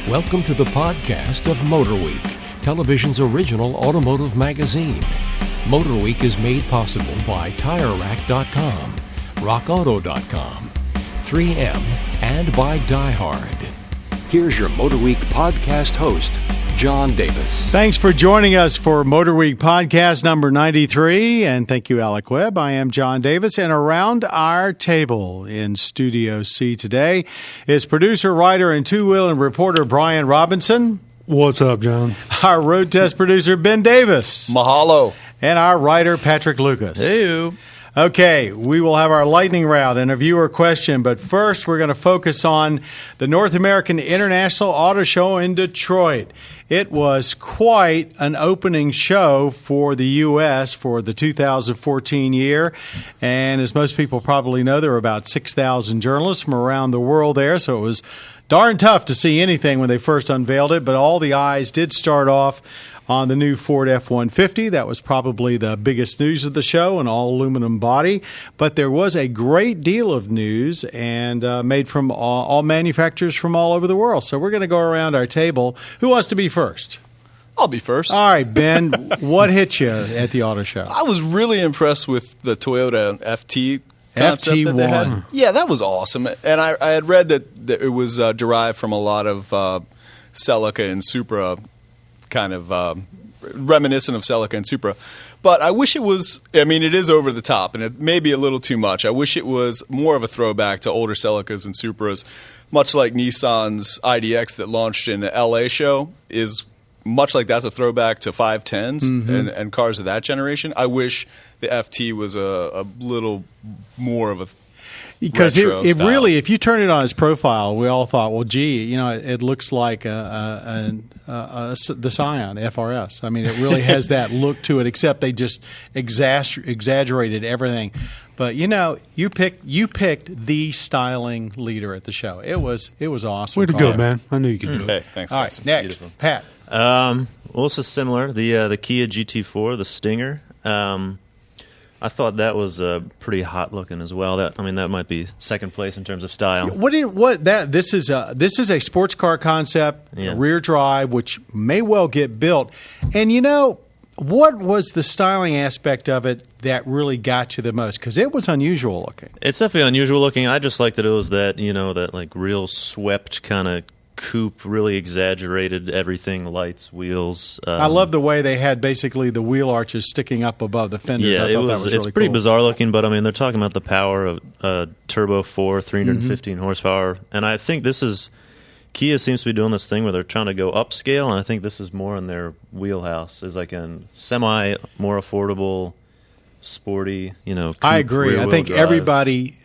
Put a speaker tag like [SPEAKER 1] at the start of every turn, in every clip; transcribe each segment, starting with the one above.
[SPEAKER 1] Welcome to the podcast of MotorWeek, television's original automotive magazine. MotorWeek is made possible by TireRack.com, RockAuto.com, 3M, and by Die Hard. Here's your MotorWeek podcast host, John Davis.
[SPEAKER 2] Thanks for joining us for MotorWeek podcast number 93, and thank you, Alec Webb. I am John Davis, and around our table in Studio C today is producer, writer, and two-wheeling reporter Brian Robinson.
[SPEAKER 3] What's up, John?
[SPEAKER 2] Our road test producer, Ben Davis.
[SPEAKER 4] Mahalo.
[SPEAKER 2] And our writer, Patrick Lucas.
[SPEAKER 4] Hey.
[SPEAKER 2] Okay, we will have our lightning round and a viewer question, but first we're going to focus on the North American International Auto Show in Detroit. It was quite an opening show for the U.S. for the 2014 year, and as most people probably know, there were about 6,000 journalists from around the world there, so it was darn tough to see anything when they first unveiled it, but all the eyes did start off on the new Ford F-150. That was probably the biggest news of the show, an all-aluminum body. But there was a great deal of news and made from all manufacturers from all over the world. So we're going to go around our table. Who wants to be first?
[SPEAKER 4] I'll be first.
[SPEAKER 2] All right, Ben, what hit you at the auto show?
[SPEAKER 4] I was really impressed with the Toyota FT concept that they had. Yeah, that was awesome. And I had read that it was derived from a lot of Celica and Supra, kind of reminiscent of Celica and Supra. But I wish it was, it is over the top, and it may be a little too much. I wish it was more of a throwback to older Celicas and Supras, much like Nissan's IDX that launched in the N.A.I.A.S show is much like that's a throwback to 510s and cars of that generation. I wish the FT was a little more of a
[SPEAKER 2] because it really, if you turn it on its profile, we all thought, well, gee, it looks like the Scion FRS. It really has that look to it, except they just exaggerated everything. But you picked the styling leader at the show. It was awesome.
[SPEAKER 3] Way to go, man! I knew you could do it.
[SPEAKER 4] Hey, thanks.
[SPEAKER 2] All right, next, beautiful. Pat.
[SPEAKER 5] Also similar, the Kia GT4, the Stinger. I thought that was pretty hot looking as well. That might be second place in terms of style.
[SPEAKER 2] This is a sports car concept, rear drive, which may well get built. And what was the styling aspect of it that really got you the most? Because it was unusual looking.
[SPEAKER 5] It's definitely unusual looking. I just liked that it was that that like real swept kind of coupe, really exaggerated everything, lights, wheels.
[SPEAKER 2] I love the way they had basically the wheel arches sticking up above the fenders.
[SPEAKER 5] Yeah, it's pretty bizarre looking, but they're talking about the power of Turbo 4, 315 horsepower, and I think Kia seems to be doing this thing where they're trying to go upscale, and I think this is more in their wheelhouse, is like a semi more affordable, sporty, coupe,
[SPEAKER 2] I agree. I think
[SPEAKER 5] drive.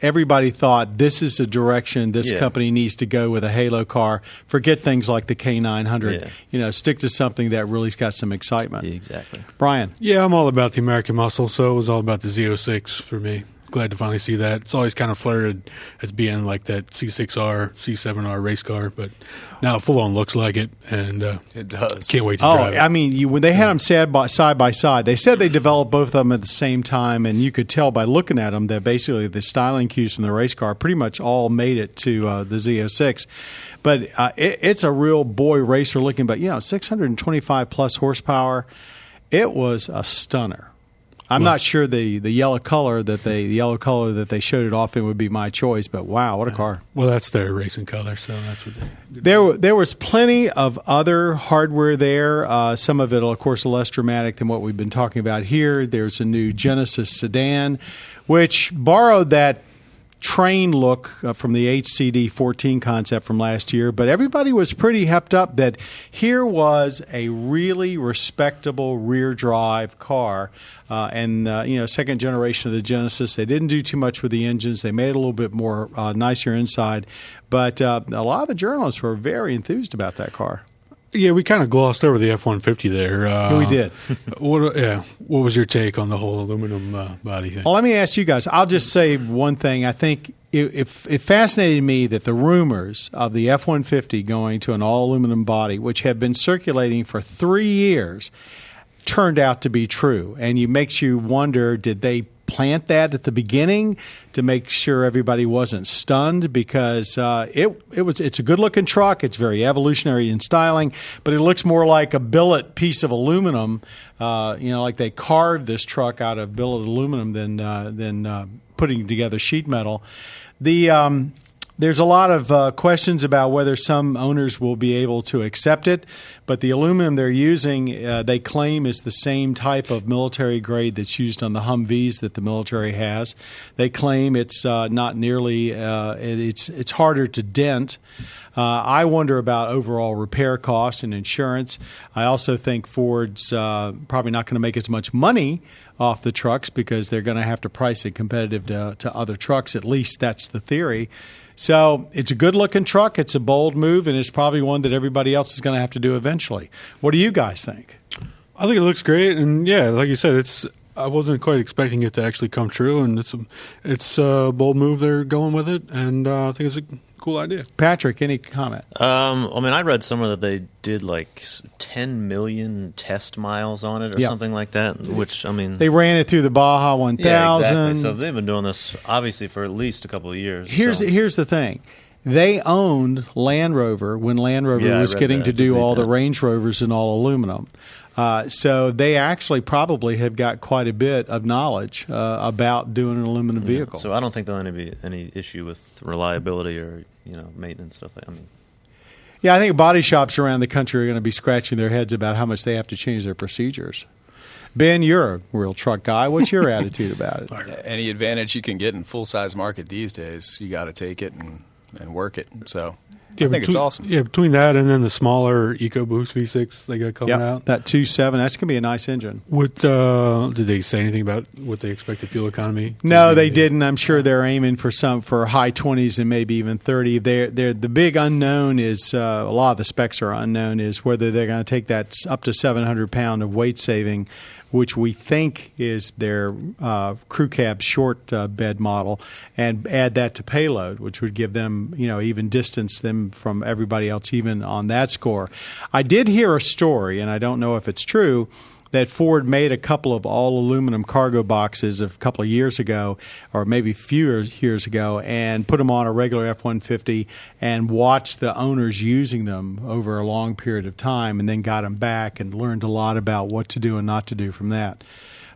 [SPEAKER 2] everybody thought this is the direction this company needs to go with a halo car. Forget things like the K900. Stick to something that really's got some excitement.
[SPEAKER 5] Exactly.
[SPEAKER 2] Brian.
[SPEAKER 3] Yeah, I'm all about the American muscle, so it was all about the Z06 for me. Glad to finally see that. It's always kind of flirted as being like that C6R, C7R race car, but now it full-on looks like it, and
[SPEAKER 4] it does.
[SPEAKER 3] Can't wait to drive it.
[SPEAKER 2] When they had them side by side, they said they developed both of them at the same time, and you could tell by looking at them that basically the styling cues from the race car pretty much all made it to the Z06. But it's a real boy racer looking, but 625 plus horsepower. It was a stunner. I'm not sure the yellow color that they showed it off in would be my choice, but wow, what a car!
[SPEAKER 3] Well, that's their racing color, so that's what they.
[SPEAKER 2] There was plenty of other hardware there. Some of it, of course, less dramatic than what we've been talking about here. There's a new Genesis sedan, which borrowed that train look from the HCD 14 concept from last year, but everybody was pretty hepped up that here was a really respectable rear drive car, and second generation of the Genesis. They didn't do too much with the engines. They made it a little bit more nicer inside, but a lot of the journalists were very enthused about that car.
[SPEAKER 3] Yeah, we kind of glossed over the F-150 there.
[SPEAKER 2] We did.
[SPEAKER 3] What was your take on the whole aluminum body thing?
[SPEAKER 2] Well, let me ask you guys. I'll just say one thing. I think it fascinated me that the rumors of the F-150 going to an all-aluminum body, which have been circulating for 3 years, turned out to be true. And it makes you wonder, did they plant that at the beginning to make sure everybody wasn't stunned, because it's a good-looking truck. It's very evolutionary in styling, but it looks more like a billet piece of aluminum, like they carved this truck out of billet aluminum than putting together sheet metal. There's a lot of questions about whether some owners will be able to accept it, but the aluminum they're using, they claim, is the same type of military grade that's used on the Humvees that the military has. They claim it's not nearly, it's harder to dent. I wonder about overall repair cost and insurance. I also think Ford's probably not going to make as much money off the trucks because they're going to have to price it competitive to other trucks. At least that's the theory. So it's a good-looking truck. It's a bold move, and it's probably one that everybody else is going to have to do eventually. What do you guys think?
[SPEAKER 3] I think it looks great, and yeah, like you said, I wasn't quite expecting it to actually come true, and it's a bold move. They're going with it, and I think it's a cool idea.
[SPEAKER 2] Patrick, any comment?
[SPEAKER 5] I read somewhere that they did like 10 million test miles on it or something like that, which,
[SPEAKER 2] they ran it through the Baja 1000.
[SPEAKER 5] Yeah, exactly. So they've been doing this, obviously, for at least a couple of years.
[SPEAKER 2] Here's the thing. They owned Land Rover when Land Rover was getting to do all the Range Rovers in all aluminum. So they actually probably have got quite a bit of knowledge about doing an aluminum vehicle.
[SPEAKER 5] So I don't think there'll be any issue with reliability or maintenance stuff.
[SPEAKER 2] Yeah, I think body shops around the country are going to be scratching their heads about how much they have to change their procedures. Ben, you're a real truck guy. What's your attitude about it?
[SPEAKER 4] Any advantage you can get in full-size market these days, you got to take it and work it. So I think it's awesome.
[SPEAKER 3] Yeah, between that and then the smaller EcoBoost V6 they got coming out.
[SPEAKER 2] That 2.7, that's going to be a nice engine.
[SPEAKER 3] What did they say anything about what they expect the fuel economy?
[SPEAKER 2] No, they didn't. I'm sure they're aiming for high 20s and maybe even 30. The big unknown is, a lot of the specs are unknown, is whether they're going to take that up to 700 pound of weight saving, which we think is their crew cab short bed model, and add that to payload, which would give them, even distance them from everybody else, even on that score. I did hear a story, and I don't know if it's true, that Ford made a couple of all-aluminum cargo boxes a couple of years ago, or maybe a few years ago, and put them on a regular F-150 and watched the owners using them over a long period of time, and then got them back and learned a lot about what to do and not to do from that.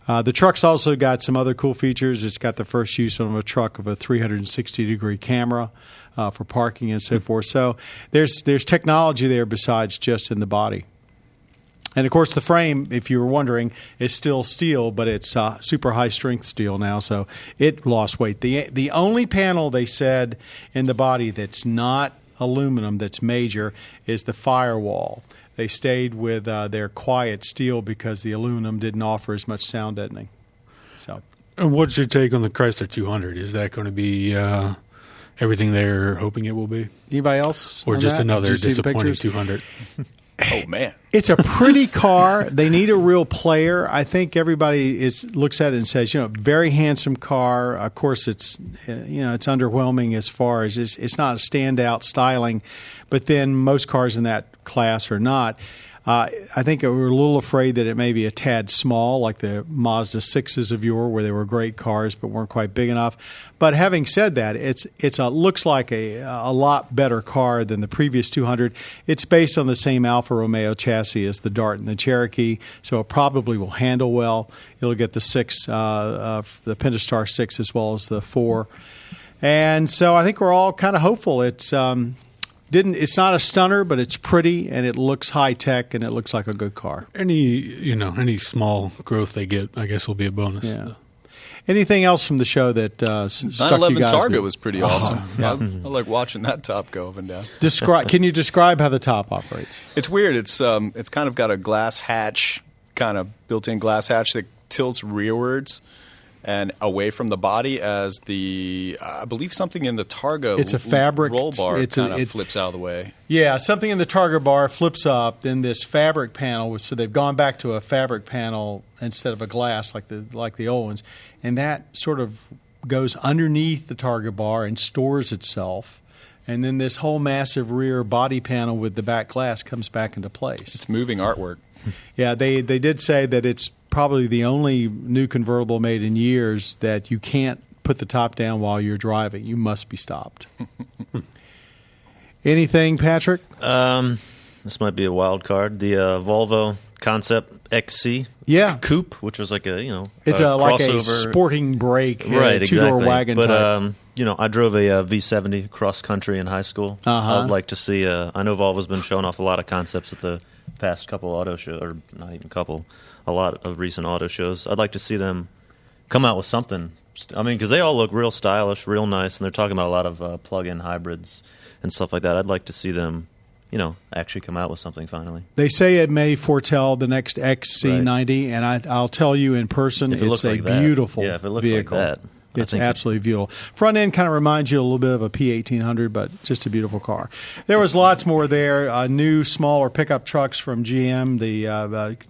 [SPEAKER 2] The truck's also got some other cool features. It's got the first use on a truck of a 360-degree camera for parking and so forth. So there's technology there besides just in the body. And, of course, the frame, if you were wondering, is still steel, but it's super high-strength steel now, so it lost weight. The only panel, they said, in the body that's not aluminum, that's major, is the firewall. They stayed with their quiet steel because the aluminum didn't offer as much sound deadening. So,
[SPEAKER 3] and what's your take on the Chrysler 200? Is that going to be everything they're hoping it will be?
[SPEAKER 2] Anybody else?
[SPEAKER 3] Or just another disappointing 200?
[SPEAKER 4] Oh, man.
[SPEAKER 2] It's a pretty car. They need a real player. I think everybody looks at it and says, very handsome car. Of course, it's it's underwhelming as far as it's not a standout styling, but then most cars in that class are not. I think we're a little afraid that it may be a tad small, like the Mazda 6s of yore, where they were great cars but weren't quite big enough. But having said that, it looks like a lot better car than the previous 200. It's based on the same Alfa Romeo chassis as the Dart and the Cherokee, so it probably will handle well. It'll get the 6, the Pentastar 6 as well as the 4. And so I think we're all kind of hopeful. It's not a stunner, but it's pretty and it looks high tech and it looks like a good car.
[SPEAKER 3] Any small growth they get, I guess, will be a bonus.
[SPEAKER 2] Yeah. Anything else from the show that struck you guys?
[SPEAKER 4] Targa was pretty awesome. Yeah. I like watching that top go up and down.
[SPEAKER 2] Can you describe how the top operates?
[SPEAKER 4] It's weird. It's kind of got a glass hatch, kind of built-in glass hatch that tilts rearwards and away from the body as I believe something in the Targa
[SPEAKER 2] it's a fabric
[SPEAKER 4] roll bar flips out of the way.
[SPEAKER 2] Yeah, something in the Targa bar flips up, then this fabric panel, so they've gone back to a fabric panel instead of a glass like the old ones, and that sort of goes underneath the Targa bar and stores itself. and then this whole massive rear body panel with the back glass comes back into place.
[SPEAKER 4] It's moving artwork.
[SPEAKER 2] Yeah, they did say that it's probably the only new convertible made in years that you can't put the top down while you're driving. You must be stopped. Anything, Patrick?
[SPEAKER 5] This might be a wild card. The Volvo Concept XC Coupe, which was like
[SPEAKER 2] it's like a sporting brake,
[SPEAKER 5] right?
[SPEAKER 2] two-door
[SPEAKER 5] Exactly.
[SPEAKER 2] wagon
[SPEAKER 5] but,
[SPEAKER 2] type.
[SPEAKER 5] I drove a V70 cross country in high school. I would like to see. I know Volvo's been showing off a lot of concepts at the past couple auto shows, or not even couple, a lot of recent auto shows. I'd like to see them come out with something. I mean, because they all look real stylish, real nice, and they're talking about a lot of plug-in hybrids and stuff like that. I'd like to see them, actually come out with something finally.
[SPEAKER 2] They say it may foretell the next XC90, and I'll tell you in person, it's a beautiful
[SPEAKER 5] vehicle. Yeah, if it looks
[SPEAKER 2] vehicle.
[SPEAKER 5] like that.
[SPEAKER 2] It's absolutely beautiful. Front end kind of reminds you a little bit of a P1800, but just a beautiful car. There was lots more there. New, smaller pickup trucks from GM, the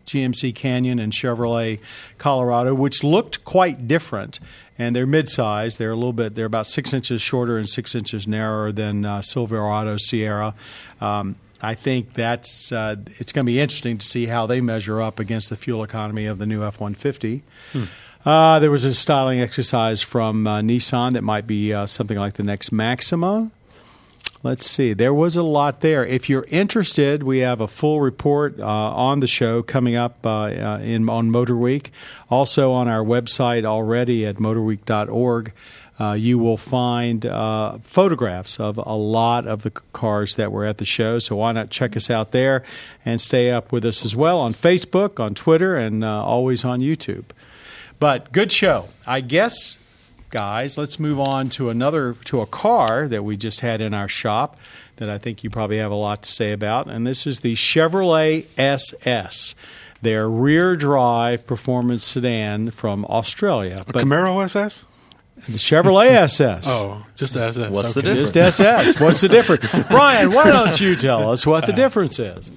[SPEAKER 2] GMC Canyon and Chevrolet Colorado, which looked quite different. And they're mid-size. They're about 6 inches shorter and 6 inches narrower than Silverado Sierra. I think it's going to be interesting to see how they measure up against the fuel economy of the new F-150. There was a styling exercise from Nissan that might be something like the next Maxima. Let's see. There was a lot there. If you're interested, we have a full report on the show coming up on MotorWeek. Also on our website already at motorweek.org, you will find photographs of a lot of the cars that were at the show. So why not check us out there and stay up with us as well on Facebook, on Twitter, and always on YouTube. But good show. I guess, guys, let's move on to a car that we just had in our shop that I think you probably have a lot to say about, and this is the Chevrolet SS, their rear-drive performance sedan from Australia.
[SPEAKER 3] A Camaro SS?
[SPEAKER 2] The Chevrolet SS.
[SPEAKER 3] Oh, just SS.
[SPEAKER 5] What's the difference?
[SPEAKER 2] Just SS. What's the difference? Brian, why don't you tell us what the difference is?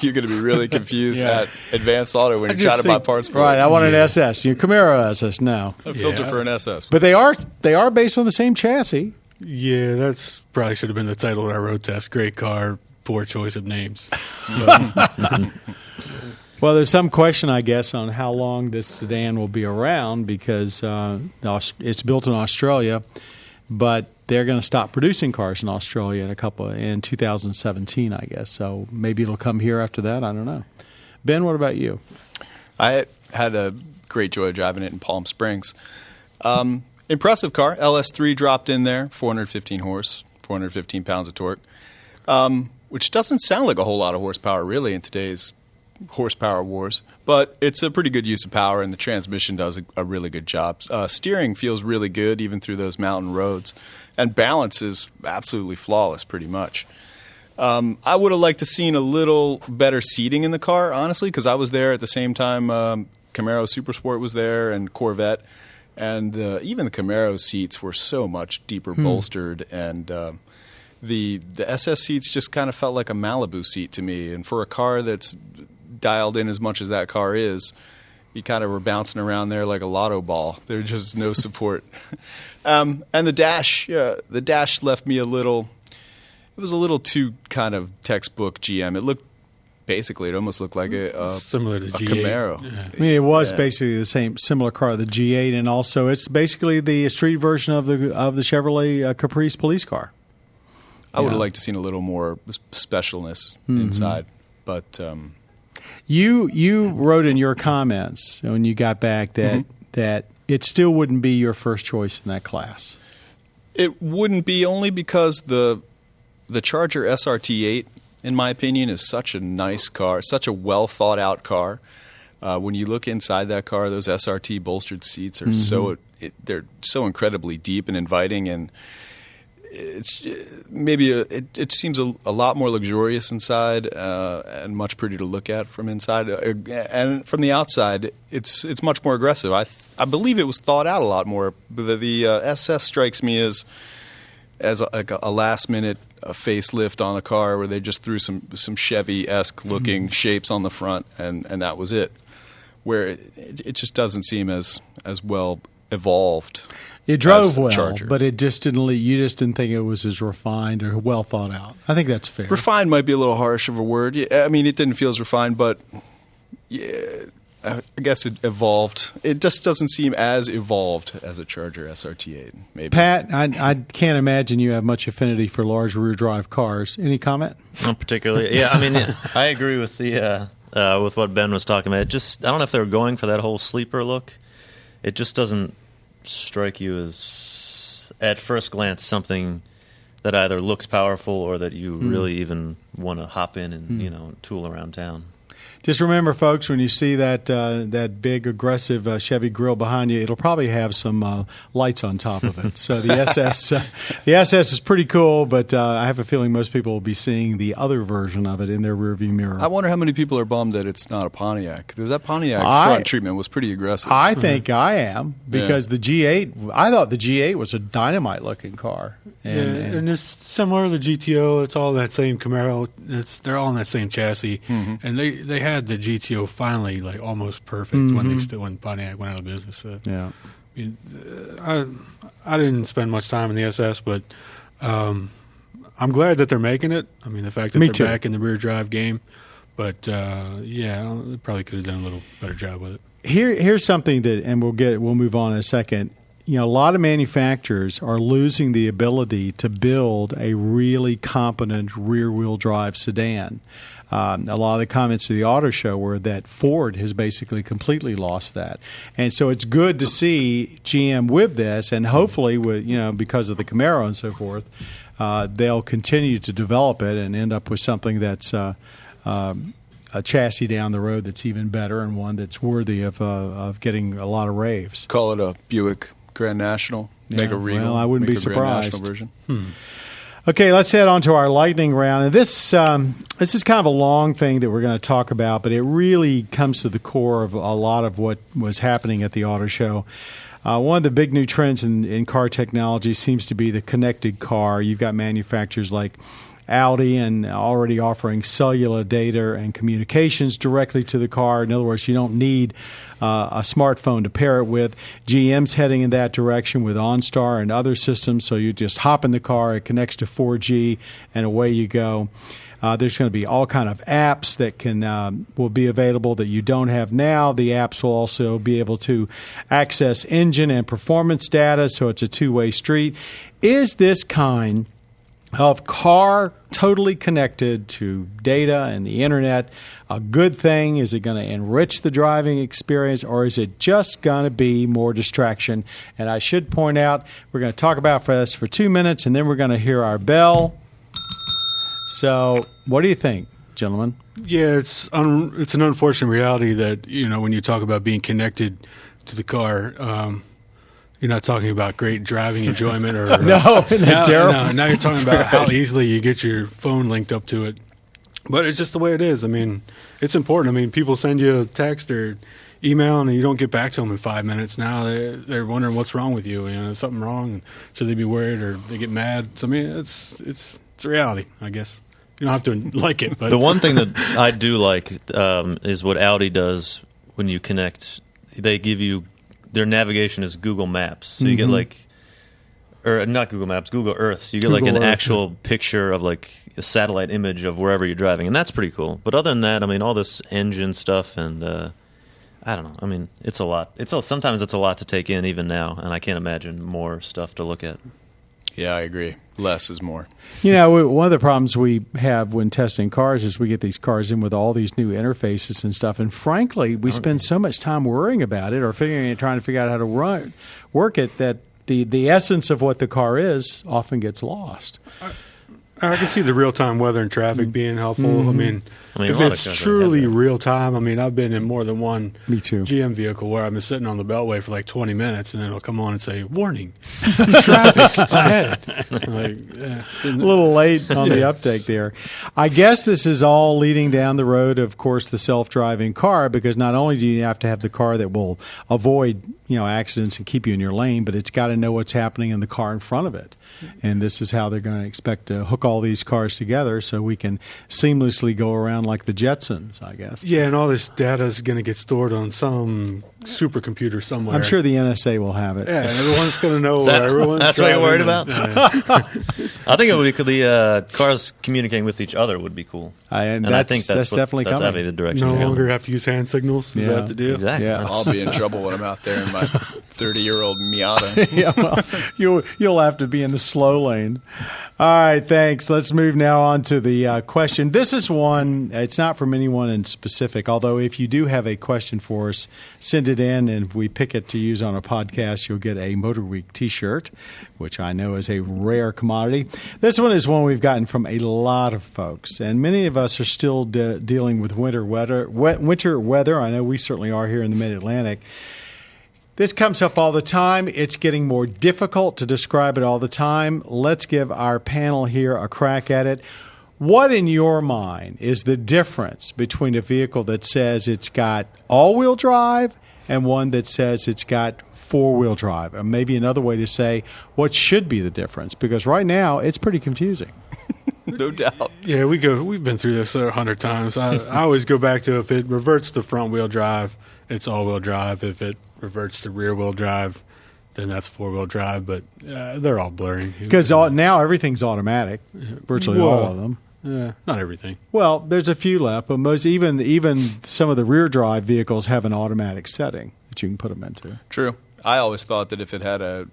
[SPEAKER 4] You're going to be really confused at Advanced Auto when you're trying to buy parts for it.
[SPEAKER 2] Right, I want an SS. Your Camaro SS now.
[SPEAKER 4] A filter for an SS.
[SPEAKER 2] But they are based on the same chassis.
[SPEAKER 3] Yeah, that's probably should have been the title of our road test. Great car, poor choice of names.
[SPEAKER 2] Well, there's some question, I guess, on how long this sedan will be around because it's built in Australia, but they're going to stop producing cars in Australia in 2017, I guess. So maybe it'll come here after that. I don't know. Ben, what about you?
[SPEAKER 4] I had a great joy driving it in Palm Springs. Impressive car. LS3 dropped in there, 415 horse, 415 pounds of torque, which doesn't sound like a whole lot of horsepower really in today's horsepower wars, but it's a pretty good use of power, and the transmission does a really good job. Steering feels really good even through those mountain roads, and balance is absolutely flawless pretty much. I would have liked to seen a little better seating in the car, honestly, because I was there at the same time Camaro Supersport was there and Corvette, and even the Camaro seats were so much deeper bolstered, and the SS seats just kind of felt like a Malibu seat to me, and for a car that's dialed in as much as that car is, you kind of were bouncing around there like a lotto ball. There's just no support. And the dash left me it was a little too kind of textbook GM. It almost looked like
[SPEAKER 3] similar to G8.
[SPEAKER 4] Camaro.
[SPEAKER 3] Yeah.
[SPEAKER 2] I mean, it was basically the similar car, the G8, and also it's basically the street version of the Chevrolet Caprice police car.
[SPEAKER 4] I would have liked to seen a little more specialness inside, but
[SPEAKER 2] you wrote in your comments when you got back that it still wouldn't be your first choice in that class.
[SPEAKER 4] It wouldn't be, only because the Charger SRT8, in my opinion, is such a nice car, such a well thought out car. When you look inside that car, those SRT bolstered seats are they're so incredibly deep and inviting, and it's it seems a lot more luxurious inside and much prettier to look at from inside, and from the outside it's much more aggressive. I believe it was thought out a lot more. The SS strikes me as a last minute facelift on a car where they just threw some Chevy-esque looking shapes on the front, and that was it. Where it just doesn't seem as well evolved.
[SPEAKER 2] It drove well,
[SPEAKER 4] Charger.
[SPEAKER 2] but it just didn't. You just didn't think it was as refined or well thought out. I think that's fair.
[SPEAKER 4] Refined might be a little harsh of a word. Yeah, I mean, it didn't feel as refined, but yeah, I guess it evolved. It just doesn't seem as evolved as a Charger SRT8. Maybe.
[SPEAKER 2] Pat, I can't imagine you have much affinity for large rear drive cars. Any comment?
[SPEAKER 5] Not particularly. Yeah, I mean, I agree with the with what Ben was talking about. I don't know if they were going for that whole sleeper look. It just doesn't strike you as, at first glance, something that either looks powerful or that you really even want to hop in and tool around town.
[SPEAKER 2] Just remember, folks, when you see that big, aggressive Chevy grill behind you, it'll probably have some lights on top of it. So the SS is pretty cool, but I have a feeling most people will be seeing the other version of it in their rearview mirror.
[SPEAKER 4] I wonder how many people are bummed that it's not a Pontiac. Because that Pontiac front treatment was pretty aggressive.
[SPEAKER 2] I think I am, because the G8, I thought the G8 was a dynamite-looking car.
[SPEAKER 3] And it's similar to the GTO. It's all that same Camaro. They're all in that same chassis. Mm-hmm. And they had the GTO finally like almost perfect when Pontiac went out of business. So,
[SPEAKER 2] yeah,
[SPEAKER 3] I didn't spend much time in the SS, but I'm glad that they're making it. I mean, the fact that they're back in the rear drive game, but they probably could have done a little better job with it.
[SPEAKER 2] Here's something that, and we'll move on in a second. A lot of manufacturers are losing the ability to build a really competent rear-wheel drive sedan. A lot of the comments of the auto show were that Ford has basically completely lost that. And so it's good to see GM with this, and hopefully, because of the Camaro and so forth, they'll continue to develop it and end up with something that's a chassis down the road that's even better and one that's worthy of getting a lot of raves.
[SPEAKER 4] Call it a Buick Grand National. Make a Regal.
[SPEAKER 2] Well, I wouldn't be surprised.
[SPEAKER 4] Grand National version.
[SPEAKER 2] Okay, let's head on to our lightning round. And this is kind of a long thing that we're going to talk about, but it really comes to the core of a lot of what was happening at the auto show. One of the big new trends in car technology seems to be the connected car. You've got manufacturers like Audi and already offering cellular data and communications directly to the car. In other words, you don't need a smartphone to pair it with. GM's heading in that direction with OnStar and other systems. So you just hop in the car, it connects to 4G, and away you go. There's going to be all kind of apps that will be available that you don't have now. The apps will also be able to access engine and performance data, so it's a two-way street. Is this kind of car totally connected to data and the internet a good thing? Is it going to enrich the driving experience, or is it just going to be more distraction? And I should point out, we're going to talk about this for 2 minutes, and then we're going to hear our bell. So what do you think, gentlemen?
[SPEAKER 3] Yeah, it's an unfortunate reality that, when you talk about being connected to the car, you're not talking about great driving enjoyment or
[SPEAKER 2] no,
[SPEAKER 3] now you're talking about how easily you get your phone linked up to it. But it's just the way it is. I mean, it's important. I mean, people send you a text or email and you don't get back to them in 5 minutes. Now they're wondering what's wrong with you. Is something wrong? Should they be worried or they get mad? So I mean, it's a reality, I guess. You don't have to like it. But
[SPEAKER 5] the one thing that I do like is what Audi does when you connect. They give you their navigation is Google Maps, so you get or not Google Maps, Google Earth. So you get an actual picture of a satellite image of wherever you're driving, and that's pretty cool. But other than that, I mean, all this engine stuff and I don't know. I mean, it's a lot. Sometimes it's a lot to take in even now, and I can't imagine more stuff to look at.
[SPEAKER 4] Yeah, I agree. Less is more.
[SPEAKER 2] One of the problems we have when testing cars is we get these cars in with all these new interfaces and stuff, and frankly, we spend so much time worrying about it or trying to figure out how to work it that the essence of what the car is often gets lost.
[SPEAKER 3] I can see the real-time weather and traffic being helpful. Mm-hmm. I mean if it's truly real-time, I mean, I've been in more than one GM vehicle where I've been sitting on the beltway for 20 minutes, and then it'll come on and say, warning, traffic ahead.
[SPEAKER 2] A little late on the update there. I guess this is all leading down the road, of course, the self-driving car, because not only do you have to have the car that will avoid accidents and keep you in your lane, but it's got to know what's happening in the car in front of it. And this is how they're going to expect to hook all these cars together so we can seamlessly go around like the Jetsons, I guess.
[SPEAKER 3] Yeah, and all this data is going to get stored on some supercomputer somewhere.
[SPEAKER 2] I'm sure the NSA will have it.
[SPEAKER 3] Yeah, everyone's going to know where everyone's
[SPEAKER 5] That's what you're worried about?
[SPEAKER 3] Yeah.
[SPEAKER 5] I think it would be the cars communicating with each other would be cool.
[SPEAKER 2] And
[SPEAKER 5] I think that's
[SPEAKER 2] definitely
[SPEAKER 5] that's
[SPEAKER 2] coming.
[SPEAKER 5] the direction.
[SPEAKER 3] No
[SPEAKER 5] they're
[SPEAKER 3] longer
[SPEAKER 5] going.
[SPEAKER 3] have to use hand signals. Is that the deal?
[SPEAKER 5] Exactly.
[SPEAKER 2] Yeah.
[SPEAKER 4] I'll be in trouble when I'm out there in my 30-year-old Miata.
[SPEAKER 2] Yeah, well, you'll have to be in the slow lane. All right, thanks. Let's move now on to the question. This is one, it's not from anyone in specific, although if you do have a question for us, send it in, and if we pick it to use on a podcast, you'll get a MotorWeek T-shirt, which I know is a rare commodity. This one is one we've gotten from a lot of folks, and many of us are still dealing with winter weather. I know we certainly are here in the Mid-Atlantic. This comes up all the time. It's getting more difficult to describe it all the time. Let's give our panel here a crack at it. What, in your mind, is the difference between a vehicle that says it's got all-wheel drive and one that says it's got four-wheel drive? Or maybe another way to say, what should be the difference? Because right now, it's pretty confusing.
[SPEAKER 4] No doubt.
[SPEAKER 3] Yeah, we've been through this 100 times. I always go back to if it reverts to front-wheel drive, it's all-wheel drive. If it reverts to rear-wheel drive, then that's four-wheel drive. But they're all blurry.
[SPEAKER 2] Because now everything's automatic, virtually all of them.
[SPEAKER 3] Yeah, not everything.
[SPEAKER 2] Well, there's a few left, but most even some of the rear-drive vehicles have an automatic setting that you can put them into.
[SPEAKER 4] True. I always thought that if it had a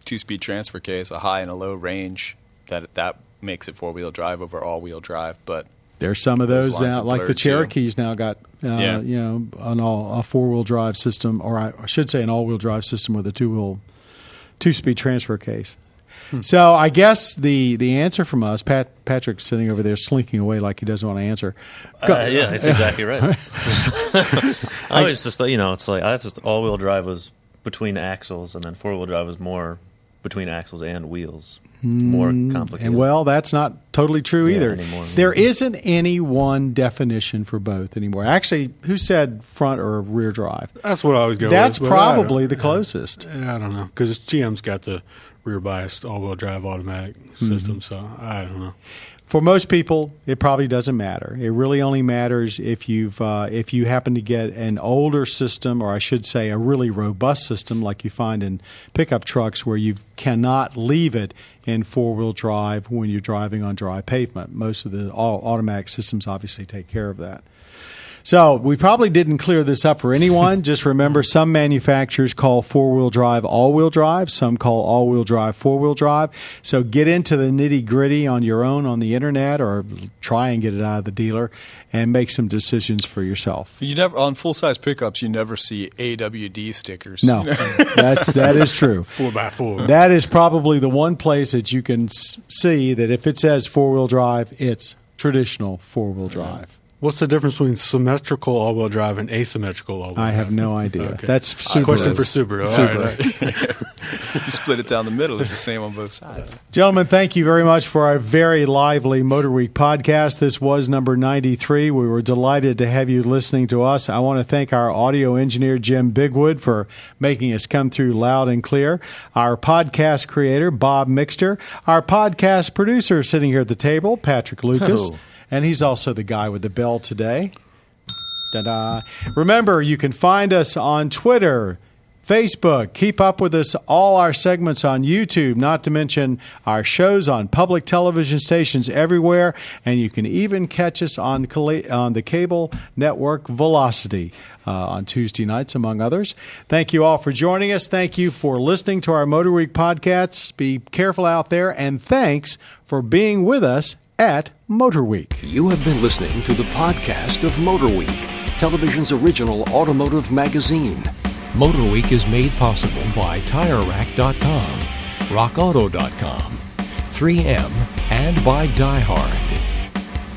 [SPEAKER 4] two-speed transfer case, a high and a low range, that makes it four-wheel drive over all-wheel drive. But
[SPEAKER 2] there's some of those
[SPEAKER 4] lines
[SPEAKER 2] now,
[SPEAKER 4] are
[SPEAKER 2] like the
[SPEAKER 4] blurred,
[SPEAKER 2] Cherokee's now got a four-wheel drive system, or I should say an all-wheel drive system with a two-speed transfer case. So I guess the answer from us, Patrick's sitting over there slinking away like he doesn't want to answer.
[SPEAKER 5] Yeah, it's exactly right. I always just thought, it's like I thought all-wheel drive was between axles, and then four-wheel drive was more between axles and wheels. More complicated.
[SPEAKER 2] Well, that's not totally true either.
[SPEAKER 5] Anymore.
[SPEAKER 2] There isn't any one definition for both anymore. Actually, who said front or rear drive?
[SPEAKER 3] That's what I always go
[SPEAKER 2] That's
[SPEAKER 3] with.
[SPEAKER 2] probably the closest.
[SPEAKER 3] I don't know, because GM's got the rear-biased all-wheel drive automatic system, so I don't know.
[SPEAKER 2] For most people, it probably doesn't matter. It really only matters if you happen to get an older system, or I should say a really robust system like you find in pickup trucks where you cannot leave it in four-wheel drive when you're driving on dry pavement. Most of the automatic systems obviously take care of that. So we probably didn't clear this up for anyone. Just remember, some manufacturers call four-wheel drive all-wheel drive. Some call all-wheel drive four-wheel drive. So get into the nitty-gritty on your own on the internet, or try and get it out of the dealer and make some decisions for yourself.
[SPEAKER 4] You never on full-size pickups. You never see AWD stickers.
[SPEAKER 2] No, that is true.
[SPEAKER 3] 4x4.
[SPEAKER 2] That is probably the one place that you can see that if it says four-wheel drive, it's traditional four-wheel drive.
[SPEAKER 3] What's the difference between symmetrical all-wheel drive and asymmetrical all-wheel drive?
[SPEAKER 2] I have no idea.
[SPEAKER 3] Okay.
[SPEAKER 2] That's Subaru.
[SPEAKER 3] Question for Subaru. All right.
[SPEAKER 4] You split it down the middle. It's the same on both sides.
[SPEAKER 2] Gentlemen, thank you very much for our very lively MotorWeek podcast. This was number 93. We were delighted to have you listening to us. I want to thank our audio engineer, Jim Bigwood, for making us come through loud and clear. Our podcast creator, Bob Mixter. Our podcast producer sitting here at the table, Patrick Lucas.
[SPEAKER 5] Oh.
[SPEAKER 2] And he's also the guy with the bell today. Ta-da. Remember, you can find us on Twitter, Facebook. Keep up with us, all our segments on YouTube, not to mention our shows on public television stations everywhere. And you can even catch us on the cable network Velocity on Tuesday nights, among others. Thank you all for joining us. Thank you for listening to our MotorWeek podcasts. Be careful out there. And thanks for being with us at MotorWeek.
[SPEAKER 1] You have been listening to the podcast of MotorWeek, television's original automotive magazine. MotorWeek is made possible by TireRack.com, RockAuto.com, 3M, and by Die Hard.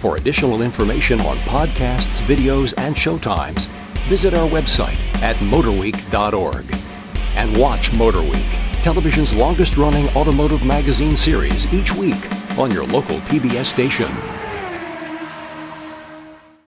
[SPEAKER 1] For additional information on podcasts, videos, and showtimes, visit our website at MotorWeek.org. And watch MotorWeek, television's longest-running automotive magazine series, each week on your local PBS station.